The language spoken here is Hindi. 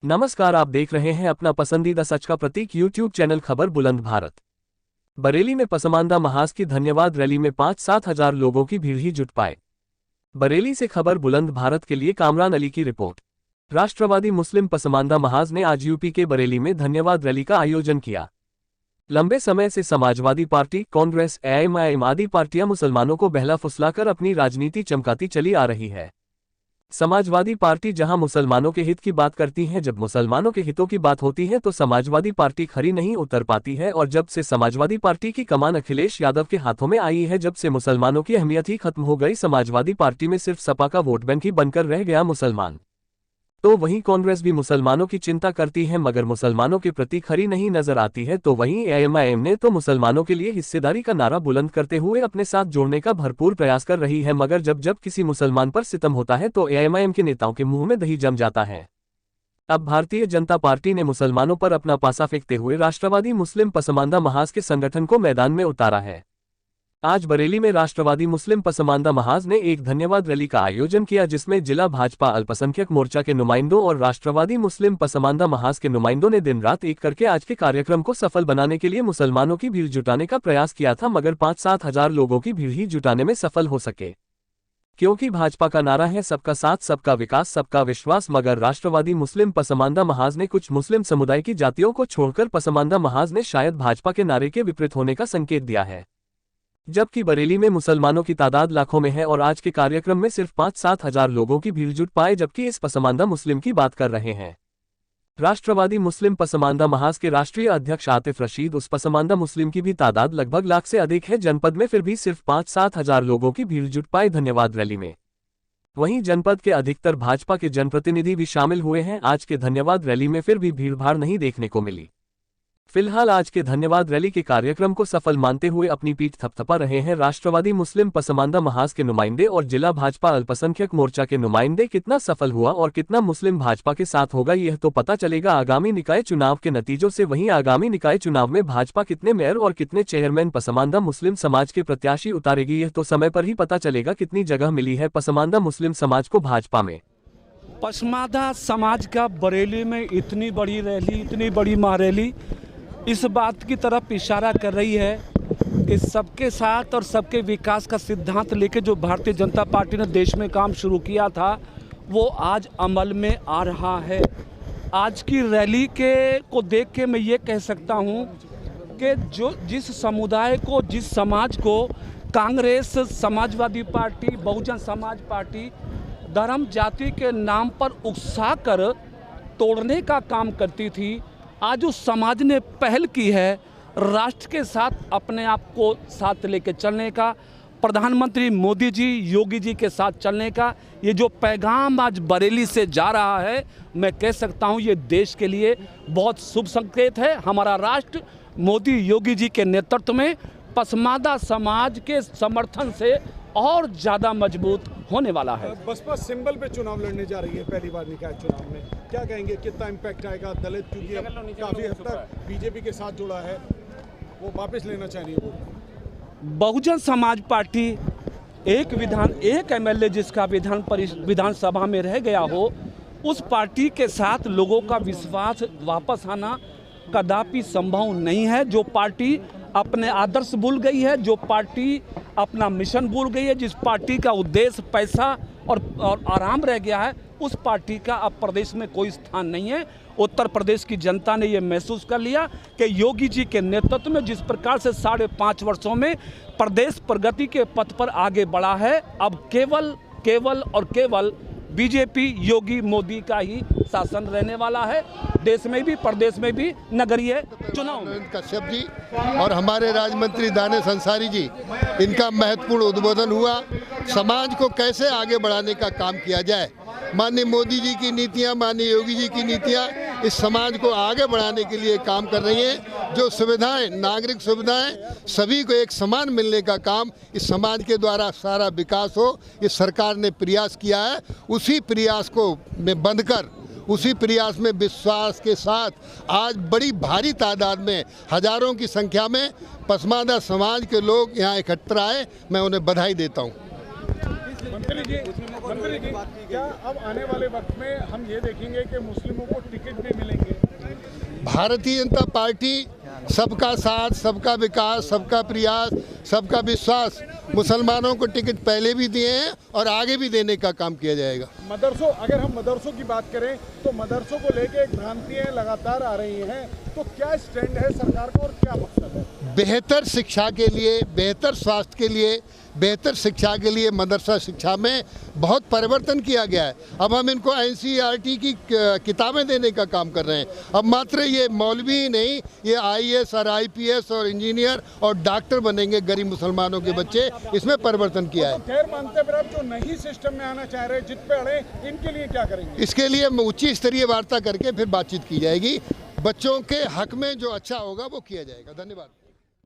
नमस्कार, आप देख रहे हैं अपना पसंदीदा सच का प्रतीक यूट्यूब चैनल खबर बुलंद भारत। बरेली में पसमानदा महाज की धन्यवाद रैली में 5-7 हजार लोगों की भीड़ ही जुट पाए। बरेली से खबर बुलंद भारत के लिए कामरान अली की रिपोर्ट। राष्ट्रवादी मुस्लिम पसमानदा महाज ने आज यूपी के बरेली में धन्यवाद रैली का आयोजन किया। लंबे समय से समाजवादी पार्टी, कांग्रेस, एआईएमआईएम आदि पार्टियां मुसलमानों को बहला फुसलाकर अपनी राजनीति चमकाती चली आ रही है। समाजवादी पार्टी जहां मुसलमानों के हित की बात करती है, जब मुसलमानों के हितों की बात होती है तो समाजवादी पार्टी खरी नहीं उतर पाती है। और जब से समाजवादी पार्टी की कमान अखिलेश यादव के हाथों में आई है, जब से मुसलमानों की अहमियत ही खत्म हो गई, समाजवादी पार्टी में सिर्फ सपा का वोट बैंक ही बनकर रह गया मुसलमान। तो वहीं कांग्रेस भी मुसलमानों की चिंता करती है मगर मुसलमानों के प्रति खरी नहीं नजर आती है। तो वहीं एआईएमआईएम ने तो मुसलमानों के लिए हिस्सेदारी का नारा बुलंद करते हुए अपने साथ जोड़ने का भरपूर प्रयास कर रही है, मगर जब जब किसी मुसलमान पर सितम होता है तो एआईएमआईएम के नेताओं के मुंह में दही जम जाता है। अब भारतीय जनता पार्टी ने मुसलमानों पर अपना पासा फेंकते हुए राष्ट्रवादी मुस्लिम पसमानदा महाज के संगठन को मैदान में उतारा है। आज बरेली में राष्ट्रवादी मुस्लिम पसमानदा महाज ने एक धन्यवाद रैली का आयोजन किया, जिसमें जिला भाजपा अल्पसंख्यक मोर्चा के नुमाइंदों और राष्ट्रवादी मुस्लिम पसमानदा महाज के नुमाइंदों ने दिन रात एक करके आज के कार्यक्रम को सफल बनाने के लिए मुसलमानों की भीड़ जुटाने का प्रयास किया था, मगर 5-7 हजार लोगों की भीड़ ही जुटाने में सफल हो सके। क्योंकि भाजपा का नारा है सबका साथ, सबका विकास, सबका विश्वास, मगर राष्ट्रवादी मुस्लिम पसमानदा महाज ने कुछ मुस्लिम समुदाय की जातियों को छोड़कर पसमानदा महाज ने शायद भाजपा के नारे के विपरीत होने का संकेत दिया है। जबकि बरेली में मुसलमानों की तादाद लाखों में है और आज के कार्यक्रम में सिर्फ 5-7 हजार लोगों की भीड़ जुट पाए, जबकि इस पसमानदा मुस्लिम की बात कर रहे हैं। राष्ट्रवादी मुस्लिम पसमानदा महाज के राष्ट्रीय अध्यक्ष आतिफ रशीद, उस पसमानदा मुस्लिम की भी तादाद लगभग लाख से अधिक है जनपद में, फिर भी सिर्फ 5-7 हजार लोगों की भीड़ जुट पाए धन्यवाद रैली में। वहीं जनपद के अधिकतर भाजपा के जनप्रतिनिधि भी शामिल हुए हैं आज के धन्यवाद रैली में, फिर भी भीड़भाड़ नहीं देखने को मिली। फिलहाल आज के धन्यवाद रैली के कार्यक्रम को सफल मानते हुए अपनी पीठ थपथपा रहे हैं राष्ट्रवादी मुस्लिम पसमानदा महाज के नुमाइंदे और जिला भाजपा अल्पसंख्यक मोर्चा के नुमाइंदे। कितना सफल हुआ और कितना मुस्लिम भाजपा के साथ होगा यह तो पता चलेगा आगामी निकाय चुनाव के नतीजों से। वहीं आगामी निकाय चुनाव में भाजपा कितने मेयर और कितने चेयरमैन पसमानदा मुस्लिम समाज के प्रत्याशी उतारेगी यह तो समय पर ही पता चलेगा। कितनी जगह मिली है पसमानदा मुस्लिम समाज को भाजपा में। पसमानदा समाज का बरेली में इतनी बड़ी रैली, इतनी बड़ी महारैली इस बात की तरफ इशारा कर रही है कि सबके साथ और सबके विकास का सिद्धांत लेके जो भारतीय जनता पार्टी ने देश में काम शुरू किया था वो आज अमल में आ रहा है। आज की रैली को देख के मैं ये कह सकता हूँ कि जिस समुदाय को, जिस समाज को कांग्रेस, समाजवादी पार्टी, बहुजन समाज पार्टी धर्म जाति के नाम पर उकसा कर तोड़ने का काम करती थी, आज उस समाज ने पहल की है राष्ट्र के साथ अपने आप को साथ लेके चलने का, प्रधानमंत्री मोदी जी, योगी जी के साथ चलने का। ये जो पैगाम आज बरेली से जा रहा है, मैं कह सकता हूँ ये देश के लिए बहुत शुभ संकेत है। हमारा राष्ट्र मोदी योगी जी के नेतृत्व में पसमानदा समाज के समर्थन से और ज़्यादा मजबूत होने वाला है। बसपा सिंबल पे चुनाव लड़ने जा रही है पहली बार निकाय चुनाव में, क्या कहेंगे, कितना इम्पैक्ट आएगा? दलित क्योंकि काफ़ी हद तक बीजेपी के साथ जुड़ा है, वो वापस लेना चाह रही है। वो बहुजन समाज पार्टी एक एमएलए जिसका विधानसभा में रह गया हो, उस पार्टी के साथ लोगों का विश्वास वापस आना कदापि संभव नहीं है। जो पार्टी अपने आदर्श भूल गई है, जो पार्टी अपना मिशन भूल गई है, जिस पार्टी का उद्देश्य पैसा और आराम रह गया है, उस पार्टी का अब प्रदेश में कोई स्थान नहीं है। उत्तर प्रदेश की जनता ने ये महसूस कर लिया कि योगी जी के नेतृत्व में जिस प्रकार से 5.5 वर्षों में प्रदेश प्रगति के पथ पर आगे बढ़ा है, अब केवल बीजेपी, योगी, मोदी का ही शासन रहने वाला है, देश में भी, प्रदेश में भी, नगरीय चुनाव में। कश्यप जी और हमारे राज्य मंत्री दानिश अंसारी जी, इनका महत्वपूर्ण उद्बोधन हुआ। समाज को कैसे आगे बढ़ाने का काम किया जाए, माननीय मोदी जी की नीतियां, माननीय योगी जी की नीतियां इस समाज को आगे बढ़ाने के लिए काम कर रही हैं। जो सुविधाएं, नागरिक सुविधाएं सभी को एक समान मिलने का काम इस समाज के द्वारा सारा विकास हो, ये सरकार ने प्रयास किया है। उसी प्रयास को में बंधकर, उसी प्रयास में विश्वास के साथ आज बड़ी भारी तादाद में, हजारों की संख्या में पसमानदा समाज के लोग यहाँ एकत्र आए। मैं उन्हें बधाई देता हूँ। मंत्री जी, क्या अब आने वाले वक्त में हम ये देखेंगे कि मुस्लिमों को टिकट भी मिलेंगे? भारतीय जनता पार्टी सबका साथ, सबका विकास, सबका प्रयास, सबका विश्वास, मुसलमानों को टिकट पहले भी दिए हैं और आगे भी देने का काम किया जाएगा। मदरसों, अगर हम मदरसों की बात करें तो मदरसों को लेके एक भ्रांतियाँ लगातार आ रही हैं, तो क्या स्टैंड है सरकार का और क्या मकसद है? बेहतर शिक्षा के लिए, बेहतर स्वास्थ्य के लिए, बेहतर शिक्षा के लिए मदरसा शिक्षा में बहुत परिवर्तन किया गया है। अब हम इनको NCERT की किताबें देने का काम कर रहे हैं। अब मात्र ये मौलवी ही नहीं, ये IAS और IPS और इंजीनियर और डॉक्टर बनेंगे गरीब मुसलमानों के बच्चे, इसमें परिवर्तन किया है। खैर मानते पर आप जो नई सिस्टम में आना चाह रहे हैं, जित पे अड़े, इनके लिए क्या करेंगे? इसके लिए उच्च स्तरीय वार्ता करके फिर बातचीत की जाएगी। बच्चों के हक में जो अच्छा होगा वो किया जाएगा। धन्यवाद।